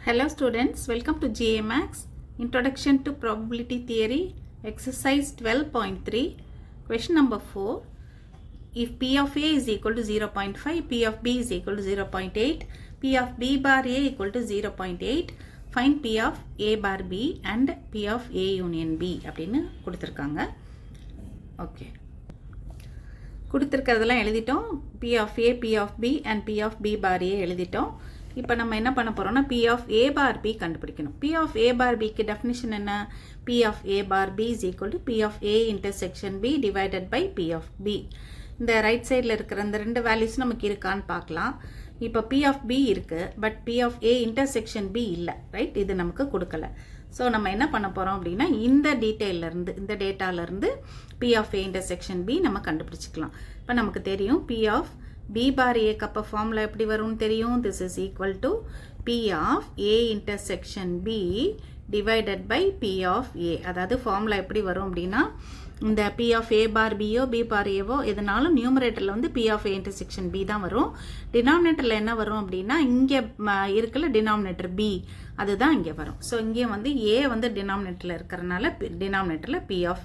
Hello students, welcome to GA Max Introduction to Probability Theory Exercise 12.3 Question number 4. If P of A is equal to 0.5, P of B is equal to 0.8, P of B bar A equal to 0.8, find P of A bar B and P of A union B அப்படின்னு கொடுத்திருக்காங்க. Okay, கொடுத்திருக்கிறதெல்லாம் எழுதிட்டோம். P of A, P of B and P of B bar A எழுதிட்டோம். இப்போ நம்ம என்ன பண்ண போகிறோம்னா P of A bar B கண்டுபிடிக்கணும். P of A bar Bக்கு டெஃபினிஷன் என்ன? P of A bar B is equal to P of A intersection B divided by P of B. இந்த ரைட் சைடில் இருக்கிற இந்த ரெண்டு வேல்யூஸ் நமக்கு இருக்கான்னு பார்க்கலாம். இப்போ P of B இருக்குது, but P of A intersection B இல்லை, ரைட்? இது நமக்கு கொடுக்கல. ஸோ நம்ம என்ன பண்ண போகிறோம் அப்படின்னா இந்த டீட்டெயிலேருந்து, இந்த டேட்டாலேருந்து P of A intersection B நம்ம கண்டுபிடிச்சிக்கலாம். இப்போ நமக்கு தெரியும் P of B bar A கப்ப ஃபார்முலா எப்படி வரும்னு தெரியும். This is equal to P of A intersection B divided by P of A. அதாவது ஃபார்முலா எப்படி வரும் அப்படின்னா இந்த P of A bar Bயோ B bar Aவோ எதனாலும் நியூமரேட்டரில் வந்து P of A intersection B தான் வரும். டினாமினேட்டரில் என்ன வரும் அப்படின்னா இங்கே இருக்குல்ல டினாமினேட்டர் B, அதுதான் இங்கே வரும். ஸோ இங்கே வந்து A வந்து டினாமினேட்டரில் இருக்கிறனால டினாமினேட்டரில் P of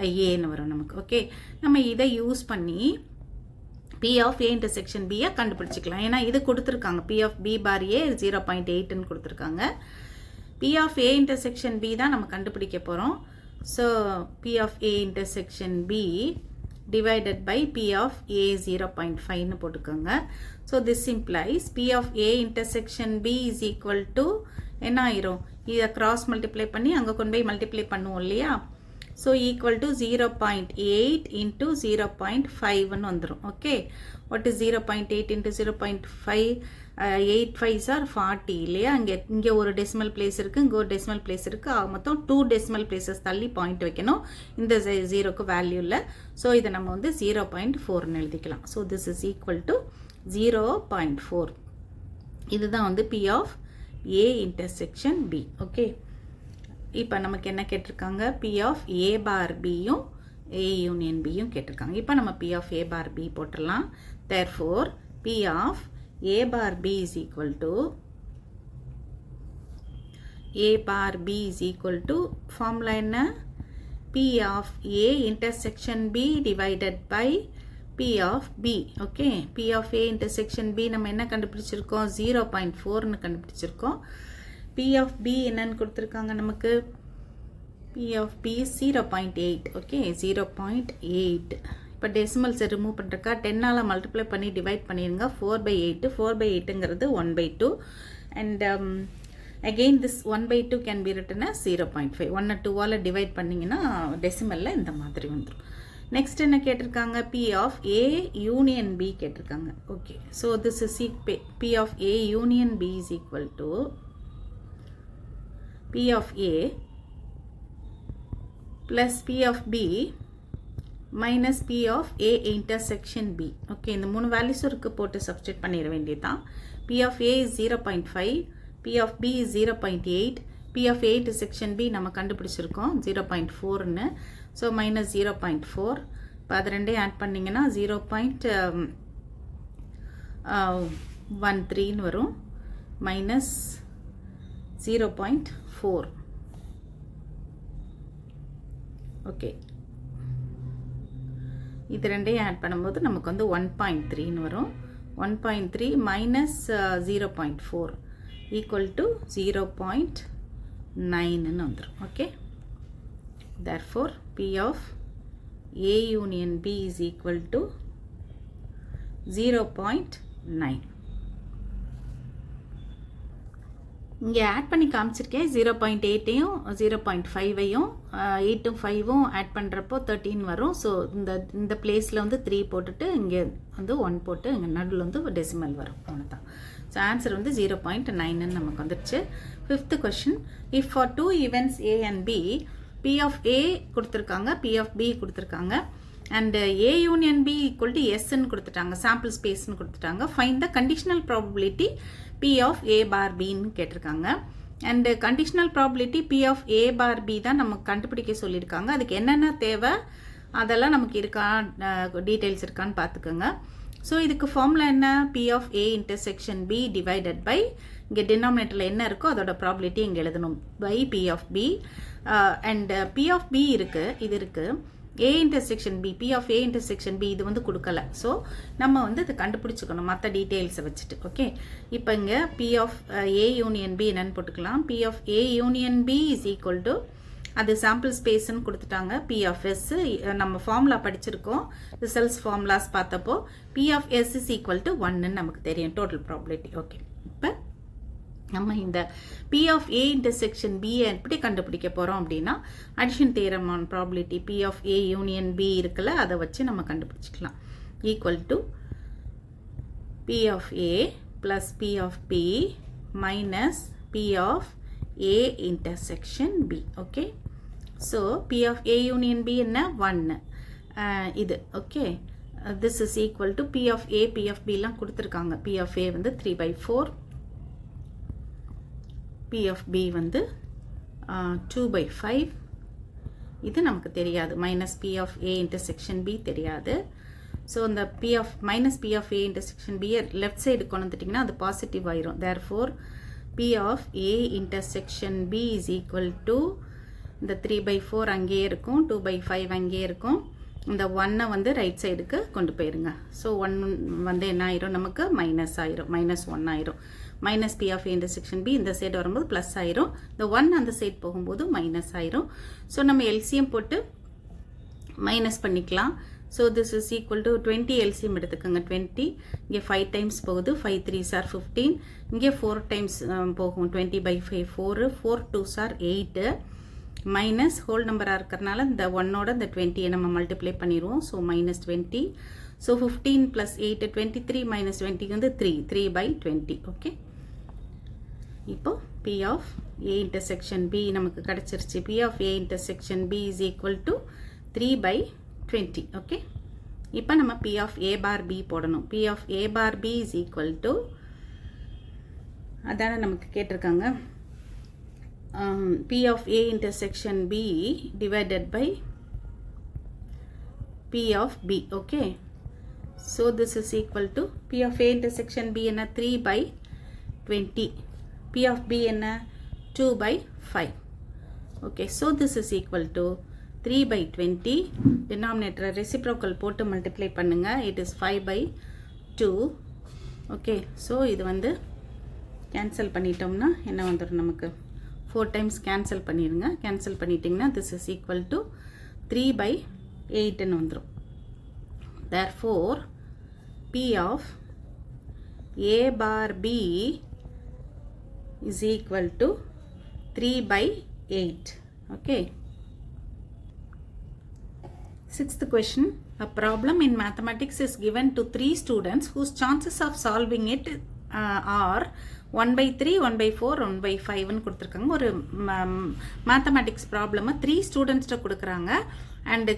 Aன்னு வரும் நமக்கு. ஓகே, நம்ம இதை யூஸ் பண்ணி P of A intersection B கண்டுபிடிச்சிக்கலாம். ஏன்னா இது கொடுத்துருக்காங்க P of B bar A 0.8ன்னு கொடுத்துருக்காங்க. P of A intersection B தான் நம்ம கண்டுபிடிக்க போகிறோம். So P of A intersection B divided by P of A 0.5ன்னு போட்டுக்கோங்க. So this implies P of A intersection B is equal to என்ன ஆயிரும்? இதை cross multiply பண்ணி அங்கே கொண்டு போய் மல்டிப்ளை பண்ணுவோம் இல்லையா? So equal to 0.8 into 0.5 வந்துரும். Okay, what is 0.8 into 0.5? 8 5s are 40 இல்லையா? இங்கே ஒரு டெசிமல் பிளேஸ் இருக்குது, இங்கே ஒரு டெசிமல் பிளேஸ் இருக்குது. மொத்தம் 2 டெசிமல் பிளேசஸ் தள்ளி பாயிண்ட் வைக்கணும். இந்த ஜீரோக்கு வேல்யூ இல்லை. ஸோ இதை நம்ம வந்து 0.4ன்னு எழுதிக்கலாம். So this is equal to 0.4. இதுதான் வந்து P of A intersection B. Okay, இப்போ நமக்கு என்ன கேட்டிருக்காங்க? P of A bar Bயும் A union Bயும் கேட்டிருக்காங்க. இப்போ நம்ம P of A bar B போட்டுடலாம். Therefore, P of A bar B is equal to A bar B is equal to formula என்ன? P of A intersection B divided by P of B. Okay, P of A intersection B நம்ம என்ன கண்டுபிடிச்சிருக்கோம்? 0.4ன்னு கண்டுபிடிச்சிருக்கோம். P of B என்னன்னு கொடுத்துருக்காங்க நமக்கு? P of B is 0.8. Okay, 0.8. இப்போ டெசிமல்ஸை ரிமூவ் பண்ணுறக்கா 10ஆல் மல்டிப்ளை பண்ணி டிவைட் பண்ணிடுங்க. 4/8. 4/8ங்கிறது 1/2. And again this 1/2 can be written as 0.5. 1 2ஆல் டிவைட் பண்ணிங்கன்னா டெசிமலில் இந்த மாதிரி வந்துடும். நெக்ஸ்ட் என்ன கேட்டிருக்காங்க? P of A union B கேட்டிருக்காங்க. Okay, so this is P of A union B is equal to P of A plus P of B minus P of A intersection B. Okay, இந்த மூணு values இருக்கு, போட்டு substitute பண்ணிட வேண்டியதுதான். P of A is 0.5, P of B is 0.8, P of A intersection B நம்ம கண்டுபிடிச்சிருக்கோம் 0.4ன்னு. So minus 0.4. இப்போ அது ரெண்டே ஆட் பண்ணிங்கன்னா 0.13ன்னு வரும். மைனஸ் 0.4. ஓகே, இது ரெண்டையும் ஆட் பண்ணும்போது நமக்கு வந்து 1.3ன்னு வரும். 1.3 மைனஸ் 0.4 ஈக்குவல் டு 0.9ன்னு வந்துடும். Okay, therefore P of A union B is equal to 0.9. இங்கே ஆட் பண்ணி காமிச்சிருக்கேன். 0.8ஐயும் 0.5ஐயும் 8ம் 5ம் ஆட் பண்ணுறப்போ 13 வரும். ஸோ இந்த பிளேஸில் வந்து 3 போட்டுட்டு இங்கே வந்து 1 போட்டு இங்கே நடுவில் வந்து டெசிமல் வரும். அவ்வளோதான். ஸோ ஆன்சர் வந்து 0.9ன்னு நமக்கு வந்துடுச்சு. 5th question. If for 2 events A and B, P of A கொடுத்துருக்காங்க, P of B கொடுத்துருக்காங்க, and A union B equal to Sன்னு கொடுத்துட்டாங்க, சாம்பிள் ஸ்பேஸ்ன்னு கொடுத்துட்டாங்க. Find the conditional probability P of A bar Bன்னு கேட்டிருக்காங்க. And conditional probability P of A bar B தான் நமக்கு கண்டுபிடிக்க சொல்லியிருக்காங்க. அதுக்கு என்னென்ன தேவை அதெல்லாம் நமக்கு இருக்கா, டீட்டெயில்ஸ் இருக்கான்னு பார்த்துக்கோங்க. ஸோ இதுக்கு ஃபார்முலா என்ன? P of A intersection B divided by இங்கே டினாமினேட்டரில் என்ன இருக்கோ அதோட ப்ராபிலிட்டி இங்கே எழுதணும் by P of B and P of B இருக்குது, இது இருக்குது. A intersection B, P of A intersection B இது வந்து கொடுக்கல. ஸோ நம்ம வந்து இது கண்டுபிடிச்சிக்கணும் மற்ற டீட்டெயில்ஸை வச்சுட்டு. ஓகே, இப்போ இங்கே P of A union B என்னன்னு போட்டுக்கலாம். P of A union B is equal to, அது சாம்பிள் ஸ்பேஸ்ன்னு கொடுத்துட்டாங்க. P of S நம்ம ஃபார்முலா படிச்சிருக்கோம், ரிசல்ட்ஸ் ஃபார்முலாஸ் பார்த்தப்போ P of S is equal to 1ன்னு நமக்கு தெரியும் டோட்டல் ப்ராபிலிட்டி. ஓகே, இப்போ நம்ம இந்த P of A intersection B எப்படி கண்டுபிடிக்க போகிறோம் அப்படின்னா addition theorem on probability P of A union B இருக்குல்ல, அதை வச்சு நம்ம கண்டுபிடிச்சிக்கலாம். Equal to P of A plus P of B minus P of A intersection B. Okay, so P of A union B என்ன? 1 இது. Okay, this is equal to P of A, P of B எல்லாம் கொடுத்துருக்காங்க. P of A வந்து 3/4, P of B வந்து 2/5. இது நமக்கு தெரியாது. Minus P of A intersection B தெரியாது. ஸோ இந்த minus P of A intersection B left side கொண்டு வந்துட்டிங்கன்னா அது பாசிட்டிவ் ஆயிரும். Therefore P of A intersection B is equal to இந்த 3/4 அங்கேயே இருக்கும், 2/5 அங்கேயே இருக்கும். இந்த 1 வந்து ரைட் சைடுக்கு கொண்டு போயிருங்க. ஸோ 1 வந்து என்ன ஆயிரும்? நமக்கு மைனஸ் ஆயிரும், -1 ஆயிரும். Minus P of A intersection B இந்த சைடு வரும்போது ப்ளஸ் ஆயிரும், இந்த 1 அந்த சைடு போகும்போது மைனஸ் ஆயிரும். ஸோ நம்ம எல்சிஎம் போட்டு மைனஸ் பண்ணிக்கலாம். So this is equal to 20 LCM எடுத்துக்கோங்க. 20 இங்கே 5 டைம்ஸ் போகுது, 5 3s are 15. இங்கே 4 டைம்ஸ் போகும், 20/5 4, 4 2s are 8. மைனஸ் ஹோல் நம்பராக இருக்கிறனால இந்த 1ஓட இந்த 20 நம்ம மல்டிப்ளை பண்ணிடுவோம். ஸோ -20. ஸோ 15 + 8 23 - 20 வந்து 3/20. ஓகே, இப்போ P of A intersection B நமக்கு கிடச்சிருச்சு. P of A intersection B is equal to 3/20. Okay, இப்போ நம்ம P of A bar B போடணும். P of A bar B is equal to, அதான நமக்கு கேட்டிருக்காங்க, P of A intersection B divided by P of B. Okay, so this is equal to P of A intersection B என்ன 3/20, P of B என்ன 2/5. Okay, so this is equal to 3/20. denominator reciprocal போட்டு multiply பண்ணுங்க, it is 5/2. Okay, so இது வந்து cancel பண்ணிட்டோம்னா என்ன வந்துடும்? நமக்கு 4 டைம்ஸ் கேன்சல் பண்ணிடுங்க. கேன்சல் பண்ணிட்டிங்கன்னா this is equal to 3/8ன்னு வந்துடும். therefore P of A bar B is equal to 3/8. okay, sixth question. A problem in mathematics is given to 3 students whose chances of solving it are 1/3, 1/4, 1/5ன்னு கொடுத்துருக்காங்க. ஒரு mathematics ப்ராப்ளமை 3 ஸ்டூடெண்ட்ஸ்கிட்ட கொடுக்குறாங்க. And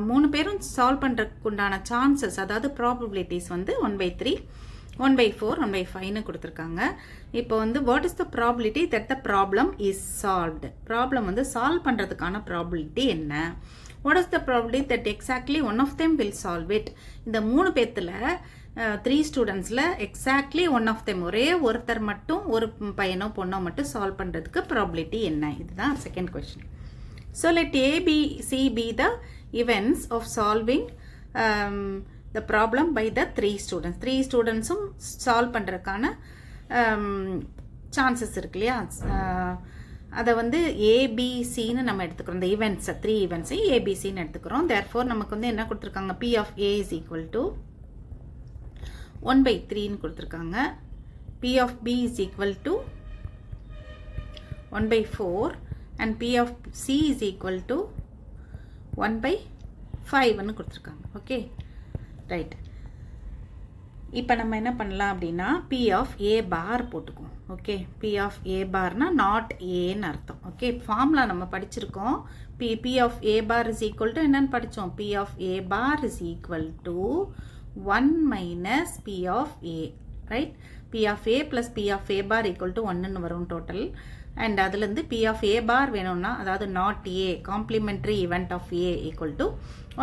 3 பேரும் solve பண்ணுறதுக்கு உண்டான chances, அதாவது probabilities வந்து 1/3, 1/4, 1/5ன்னு கொடுத்துருக்காங்க. இப்போ வந்து what is the probability that the problem is solved? Problem வந்து சால்வ் பண்ணுறதுக்கான ப்ராபபிலிட்டி என்ன? What is the probability that exactly one of them will solve it? இந்த 3 பேர்த்தில் 3 ஸ்டூடெண்ட்ஸில் எக்ஸாக்ட்லி ஒன் ஆஃப் தெம், ஒரே ஒருத்தர் மட்டும், ஒரு பையனோ பொண்ணோ மட்டும் சால்வ் பண்ணுறதுக்கு ப்ராபபிலிட்டி என்ன? இதுதான் second question. So let A, B, C be the events of solving the problem by the 3 students. 3 ஸ்டூடெண்ட்ஸும் சால்வ் பண்ணுறதுக்கான சான்சஸ் இருக்கு இல்லையா? அதை வந்து ஏபிசின்னு நம்ம எடுத்துக்கிறோம். இந்த ஈவெண்ட்ஸை 3 ஈவெண்ட்ஸை ஏபிசின்னு எடுத்துக்கிறோம். தேர்ஃபோர் நமக்கு வந்து என்ன கொடுத்துருக்காங்க? P of A is equal to 1/3ன்னு கொடுத்துருக்காங்க. P of B is equal to 1/4 and P of C is equal to 1/5ன்னு கொடுத்துருக்காங்க. Okay, right. இப்போ நம்ம என்ன பண்ணலாம் அப்படின்னா P of A bar போட்டுக்குவோம். ஓகே, P of A barனா நாட் ஏன்னு அர்த்தம். ஓகே, ஃபார்முலா நம்ம படிச்சிருக்கோம். P of A bar is equal to என்னன்னு படித்தோம்? P of A bar is equal to 1 minus P of A, right? P of A plus P of A bar equal to 1ன்னு வரும் total. And அதுலேருந்து P of A bar வேணும்னா அதாவது not A complementary event of A equal to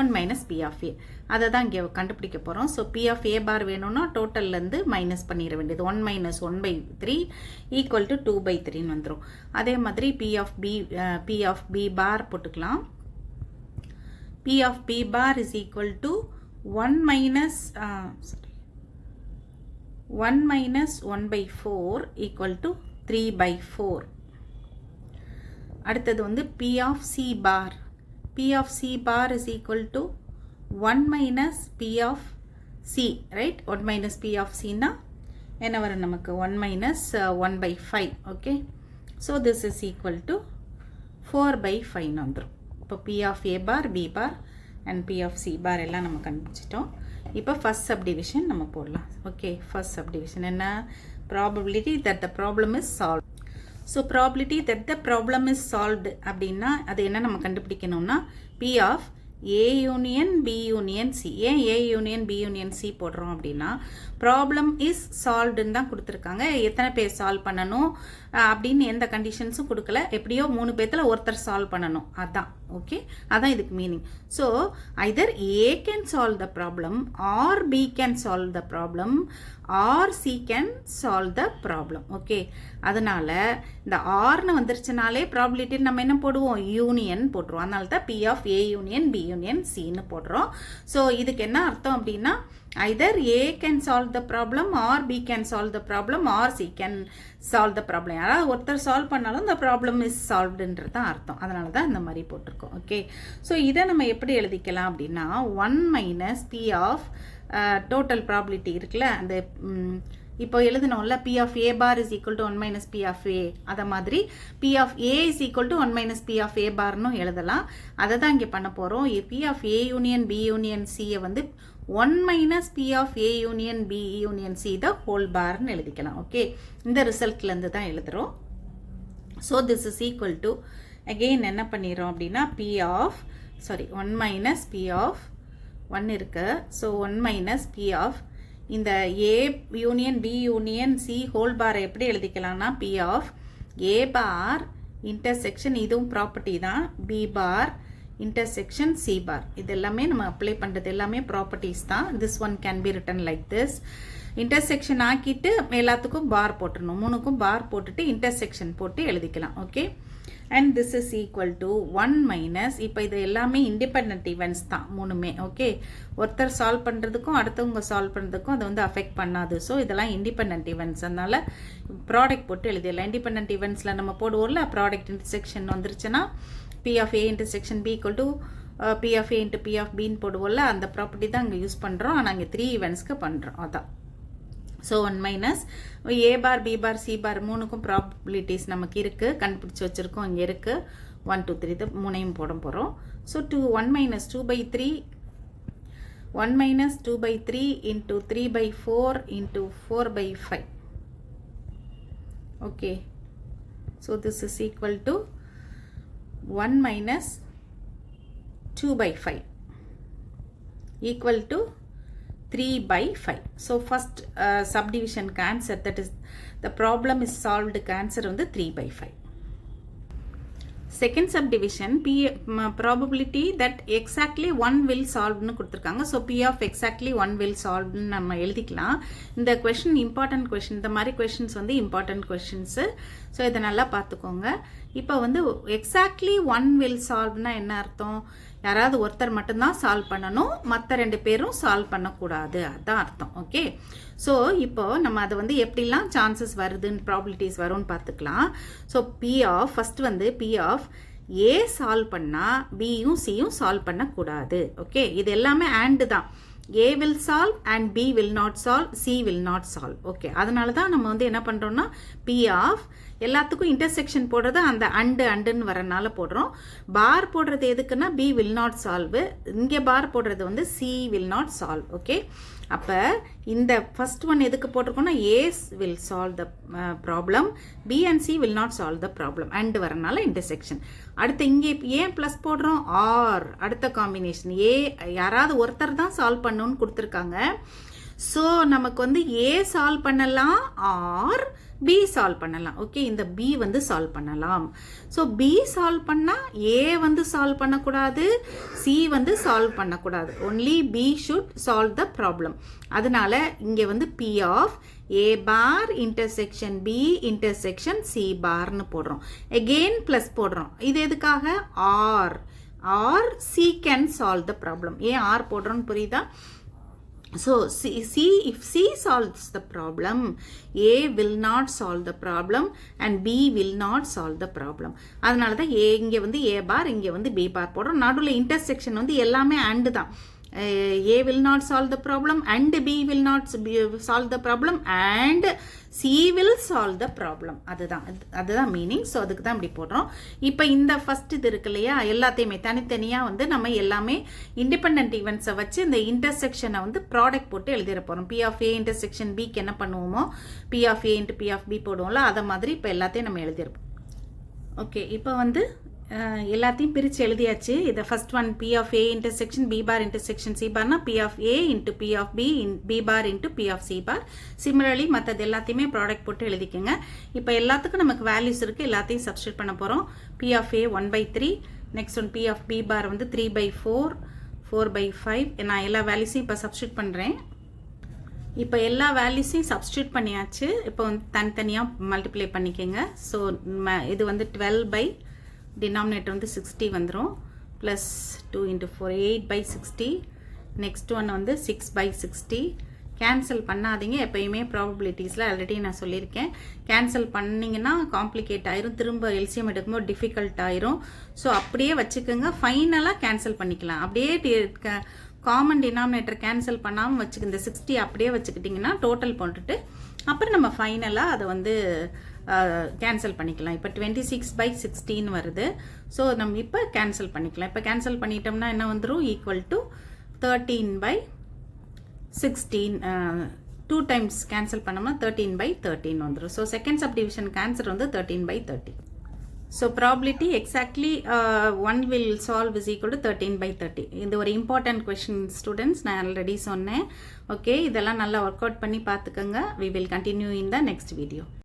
1 minus P of A அதை தான் இங்கே கண்டுபிடிக்க போகிறோம். So P of A bar வேணும்னா டோட்டல்லேருந்து மைனஸ் பண்ணிட வேண்டியது 1 மைனஸ் 1/3 ஈக்குவல் டு 2/3ன்னு வந்துடும். அதே மாதிரி P of B bar போட்டுக்கலாம். P of B bar is equal to 1 minus 1/4 equal to 3/4. அடுத்தது வந்து P of C bar. P of C bar is equal to 1 minus P of C, right? 1 minus P of C na என்ன வரும் நமக்கு 1 minus 1/5, okay? So this is equal to 4/5 வந்துரும். இப்போ P of A bar, B bar and P of C bar எல்லாம் நம்ம கண்டுபிடிச்சிட்டோம். இப்போ first subdivision நம்ம போடலாம். Okay, first subdivision என்ன? Probability that the problem is solved. So probability that the problem is solved அப்படின்னா அது என்ன நம்ம கண்டுபிடிக்கணும்னா P of A union B union C. ஏன் A union B union C போடுறோம் அப்படின்னா ப்ராப்ளம் இஸ் சால்வ்டுன்னு தான் கொடுத்துருக்காங்க. எத்தனை பேர் சால்வ் பண்ணணும் அப்படின்னு எந்த கண்டிஷன்ஸும் கொடுக்கல. எப்படியோ 3 பேர்த்தில் ஒருத்தர் சால்வ் பண்ணணும், அதான் ஓகே, அதான் இதுக்கு meaning. So Hyder A can solve the problem R B can solve the problem R C can solve the problem. Okay, அதனால இந்த ஆர்னு வந்துருச்சுனாலே ப்ராபிலிட்டி நம்ம என்ன போடுவோம், யூனியன் போட்டுருவோம். அதனால தான் P of A union B union Cன்னு போடுறோம். ஸோ இதுக்கு என்ன அர்த்தம் அப்படின்னா either A can solve the problem or B can solve the problem or C can solve the problem. யாராவது ஒருத்தர் சால்வ் பண்ணாலும் the problem is solvedன்றது தான் அர்த்தம். அதனால தான் இந்த மாதிரி போட்டிருக்கோம். ஓகே, ஸோ இதை நம்ம எப்படி எழுதிக்கலாம் அப்படின்னா 1 minus P of total probability இருக்குல்ல, அந்த இப்போ எழுதணும்ல P of A bar is equal to 1 minus P of A, அதை மாதிரி P of A is equal to 1 minus P of A barன்னு எழுதலாம். அதை தான் இங்கே பண்ண போகிறோம். P of A union B union C வந்து 1 minus P of A union B union C the whole barன்னு எழுதிக்கலாம். ஓகே, இந்த ரிசல்ட்லேருந்து தான் எழுதுகிறோம். So this is equal to again என்ன பண்ணிடுறோம் அப்படின்னா P of 1 minus P of 1 இருக்கு. ஸோ 1 minus P of இந்த A union B union C whole bar எப்படி எழுதிக்கலாம்னா P of A bar intersection, இதுவும் ப்ராப்பர்ட்டி தான், B bar intersection C bar. இது எல்லாமே நம்ம அப்ளை பண்ணுறது எல்லாமே ப்ராப்பர்ட்டிஸ் தான். this one can be written like this. intersection ஆக்கிட்டு எல்லாத்துக்கும் பார் போட்டுடணும், 3க்கும் பார் போட்டுட்டு intersection போட்டு எழுதிக்கலாம். Okay, and this is equal to 1 minus, இப்போ இது எல்லாமே இண்டிபெண்டன்ட் ஈவெண்ட்ஸ் தான் 3மே. ஓகே, ஒருத்தர் சால்வ் பண்ணுறதுக்கும் அடுத்தவங்க சால்வ் பண்ணுறதுக்கும் அது வந்து அஃபெக்ட் பண்ணாது. ஸோ இதெல்லாம் இண்டிபெண்டன்ட் ஈவெண்ட்ஸ், அதனால ப்ராடக்ட் போட்டு எழுதிடலாம். இண்டிபெண்டன்ட் ஈவெண்ட்ஸில் நம்ம போடுவோம்ல ப்ராடக்ட் இன்டர்செக்ஷன் வந்துருச்சுன்னா P of A intersection B equal to P of A into P of B போடுவோம்ல, அந்த ப்ராப்பர்ட்டி தான் இங்கே யூஸ் பண்ணுறோம். ஆனால் இங்கே 3 ஈவெண்ட்ஸ்க்கு பண்ணுறோம், அதான். So 1 minus A bar B bar C bar 3க்கும் ப்ராபபிலிட்டிஸ் நமக்கு இருக்குது, கண்டுபிடிச்சி வச்சுருக்கோம், இங்கே இருக்குது 1 2 3 இது 3ஐயும் போட போகிறோம். So 1 minus 2/3 1 minus 2/3 into 3/4 into 4/5. okay, so this is equal to 1 minus 2/5 equal to 3/5. So first subdivision answer, that is the problem is solved, answer வந்து 3/5. second subdivision probability that exactly 1 will solve னு கொடுத்துருக்காங்க. So P of exactly 1 will solve னு நம்ம எழுதிக்கலாம். இந்த question important question, இந்த மாதிரி questions வந்து important questions. ஸோ இதை நல்லா பார்த்துக்கோங்க. இப்போ வந்து exactly 1 will solve னா என்ன அர்த்தம், யாராவது ஒருத்தர் மட்டும்தான் சால்வ் பண்ணணும், மற்ற 2 பேரும் சால்வ் பண்ணக்கூடாது, அதுதான் அர்த்தம். ஓகே, ஸோ இப்போ நம்ம அதை வந்து எப்படிலாம் சான்சஸ் வருதுன்னு ப்ராபிலிட்டிஸ் வரும்னு பார்த்துக்கலாம். ஸோ P of ஃபர்ஸ்ட் வந்து P of A சால்வ் பண்ணால் பியும் சியும் சால்வ் பண்ணக்கூடாது. ஓகே, இது எல்லாமே ஆண்டு தான். A will solve and B will not solve, C will not solve. Okay, அதனால தான் நம்ம வந்து என்ன பண்ணுறோம்னா P of எல்லாத்துக்கும் இன்டர்செக்ஷன் போடுறது அந்த அண்டுன்னு வரனால போடுறோம். பார் போடுறது எதுக்குன்னா B will not solve, இங்கே பார் போடுறது வந்து C will not solve. Okay, அப்போ இந்த ஃபர்ஸ்ட் ஒன் எதுக்கு போட்டிருக்கோம்னா A will solve the problem, B and C will not solve the problem, and வரனால இன்டர்செக்ஷன். அடுத்து இங்கே ஏன் ப்ளஸ் போடுறோம், ஆர் அடுத்த காம்பினேஷன் A யாராவது ஒருத்தர் தான் சால்வ் பண்ணணும்னு கொடுத்துருக்காங்க. ஸோ நமக்கு வந்து ஏ சால்வ் பண்ணலாம் ஆர் பி சால்வ் பண்ணலாம். ஓகே, இந்த பி வந்து சால்வ் பண்ணலாம். ஸோ பி சால்வ் பண்ணால் ஏ வந்து சால்வ் பண்ணக்கூடாது, சி வந்து சால்வ் பண்ணக்கூடாது. Only B should solve the problem. அதனால இங்கே வந்து P of A bar intersection B intersection சி பார்னு போடுறோம். எகெயின் ப்ளஸ் போடுறோம். இது எதுக்காக? Or or C can solve the problem. ஏன் ஆர் போடுறோன்னு புரியுதா? So, if C solves the problem, A will not solve the problem and B will not solve the problem. அதனால தான் இங்கே வந்து A bar, இங்கே வந்து B bar போடுறோம். நடுவில் இன்டர்செக்ஷன் வந்து எல்லாமே அண்டு தான். A will not solve the problem and B will not solve the problem and C will solve the problem. அதுதான் மீனிங். ஸோ அதுக்கு தான் இப்படி போடுறோம். இப்போ இந்த ஃபர்ஸ்ட் இது இருக்கு இல்லையா, எல்லாத்தையுமே தனித்தனியாக வந்து நம்ம எல்லாமே இண்டிபெண்ட் ஈவெண்ட்ஸை வச்சு இந்த இன்டர்செக்ஷனை வந்து ப்ராடக்ட் போட்டு எழுதிட போகிறோம். பி ஆஃப் ஏ இன்டர்செக்ஷன் பிக்கு என்ன பண்ணுவோமோ, P of A into P of B போடுவோம்ல, அதை மாதிரி இப்போ எல்லாத்தையும் நம்ம எழுதிருப்போம். ஓகே, இப்போ வந்து எல்லாத்தையும் பிரித்து எழுதியாச்சு. இதை first one P of A intersection B bar intersection C பார்னா P of A into P of B B bar into P of C bar. Similarly மற்றது எல்லாத்தையுமே ப்ராடக்ட் போட்டு எழுதிக்கோங்க. இப்போ எல்லாத்துக்கும் நமக்கு வேல்யூஸ் இருக்குது, எல்லாத்தையும் சப்ஸ்டியூட் பண்ண போகிறோம். P of A 1/3, next one P of B bar வந்து 3/4, 4/5. நான் எல்லா வேல்யூஸையும் இப்போ சப்ஸ்டியூட் பண்ணுறேன். இப்போ எல்லா வேல்யூஸையும் சப்ஸ்டியூட் பண்ணியாச்சு. இப்போ வந்து தனித்தனியாக மல்டிப்ளை பண்ணிக்கோங்க. ஸோ இது வந்து 12 டினாமினேட்டர் வந்து 60 வந்துடும். ப்ளஸ் 2 × 4 8/60. நெக்ஸ்ட் ஒன் வந்து 6/60. கேன்சல் பண்ணாதீங்க எப்பயுமே. ப்ராபபிலிட்டிஸில் ஆல்ரெடி நான் சொல்லியிருக்கேன், கேன்சல் பண்ணிங்கன்னா காம்ப்ளிகேட் ஆயிரும், திரும்ப எல்சிஎம் எடுக்கும்போது டிஃபிகல்ட் ஆயிரும். ஸோ அப்படியே வச்சுக்கோங்க. ஃபைனலாக கேன்சல் பண்ணிக்கலாம். அப்படியே காமன் டினாமினேட்டர் கேன்சல் பண்ணாமல் வச்சுக்க, இந்த 60 அப்படியே வச்சுக்கிட்டிங்கன்னா டோட்டல் போட்டுட்டு அப்புறம் நம்ம ஃபைனலாக அதை வந்து கேன்சல் பண்ணிக்கலாம். இப்போ 26/16 வருது. ஸோ நம்ம இப்போ கேன்சல் பண்ணிக்கலாம். இப்போ கேன்சல் பண்ணிட்டோம்னா என்ன வந்துடும்? Equal to 13/16. 2 டைம்ஸ் கேன்சல் பண்ணோம்னா 13/13 வந்துடும். ஸோ செகண்ட் சப்டிவிஷனுக்கு ஆன்சர் வந்து 13/30. So probability exactly 1 will solve is equal to 13/30. இது ஒரு இம்பார்ட்டன்ட் கொஷின் ஸ்டூடெண்ட்ஸ், நான் ஆல்ரெடி சொன்னேன். ஓகே, இதெல்லாம் நல்லா ஒர்க் அவுட் பண்ணி பார்த்துக்கோங்க. we will continue in the next video.